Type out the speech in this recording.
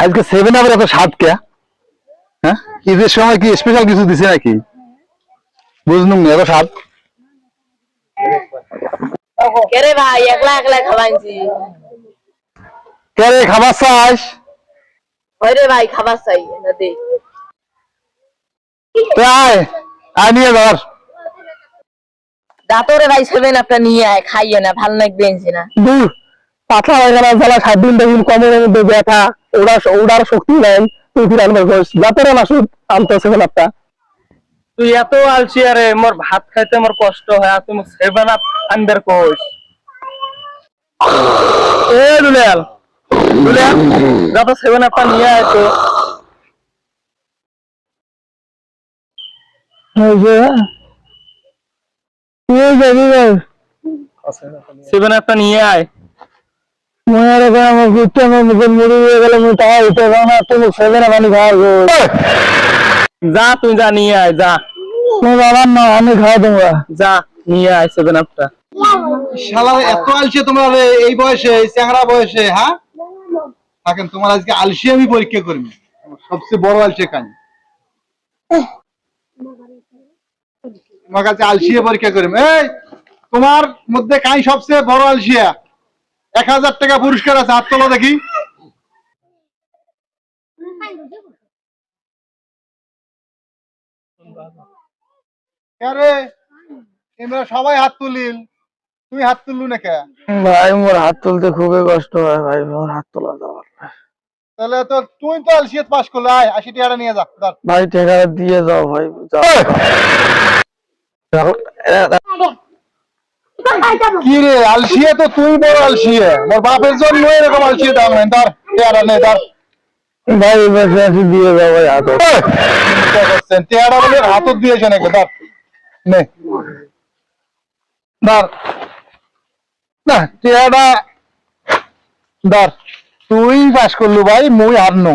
আজকে 7 আপের এত স্বাদ কে? হ্যাঁ, ঈদের সময় কি স্পেশাল কিছু দিছে নাকি? বুঝলুম এত স্বাদ। কেরে ভাই একলা একলা খাওয়াইছি। কে রে খাবার চাস? ওরে ভাই খাবার চাই না দে। আয় আয় নিয়ে ধর। দাঁতরে ভাই 7 আপটা নিয়ে আয়, খাইয়ে না ভাল লাগবে না। দূর পাতলা হয়ে গেল জ্বালা, 7 দিন দেখুন কমের মধ্যে ব্যথা, ওড়ার শক্তি নেই, তুই ফির আনবার ঘোষ যাতে না শুধু আনতে 7 আপটা। তুই এত আলসি আরে, মোর ভাত খাইতে আমার কষ্ট হয়, আর তুমি 7 আপ আনবার কোস। এ দুলাল দুলাল, যা তো 7 আপটা নিয়ে আয় তো। এই যে তুই যাবি ভাই 7 আপটা নিয়ে আয়। মনে রেখে আমার গুচ্ছ আমার মুখে মুড়ি হয়ে গেল, আমি টাকা দিতে পারবো না, তুমি 7 আপ আনি খাওয়াবো। যা তুই যা নিয়ে আয়, যা। তুমি বাবার না, আমি খাওয়া দেবো। যা নিয়ে আয় 7 আপটা। শালা এত আলসি তোমরা এই বয়সে, এই চ্যাংড়া বয়সে, হ্যাঁ থাকেন তোমার আজকে আলসি আমি পরীক্ষা করবি, সবচেয়ে বড় আলসি কান তোমার কাছে আলসিয়ে পরীক্ষা করবি। এই তোমার মধ্যে কাই সবচেয়ে বড় আলসিয়া? 1000 টাকা পুরস্কার আছে, হাত তোলো দেখি। তোমরা সবাই হাত তুলিল, তুই হাত তুললু না কে? ভাই মোর হাত তুলতে খুবই কষ্ট হয় ভাই, মোর হাত তোলা যাওয়ার। তাহলে তো তুই তো আলসিয়ত পাস করলে, আয় 80 টাকা নিয়ে যা। ভাই টাকা দিয়ে যাও ভাই, কি রে আলসিয়া? তো তুই বড় আলসিয়া, মোর বাপের জন্য এরকম আলসিয়া দাম নেই তার। টেয়ারা নেই তার ভাই দিয়ে যাও ভাই হাত। টেয়ারা বলে হাতত দিয়েছে নাকি? তার নে ধর না টেয়ারা ধর। তুই পাস করলু ভাই, মুই হারনু।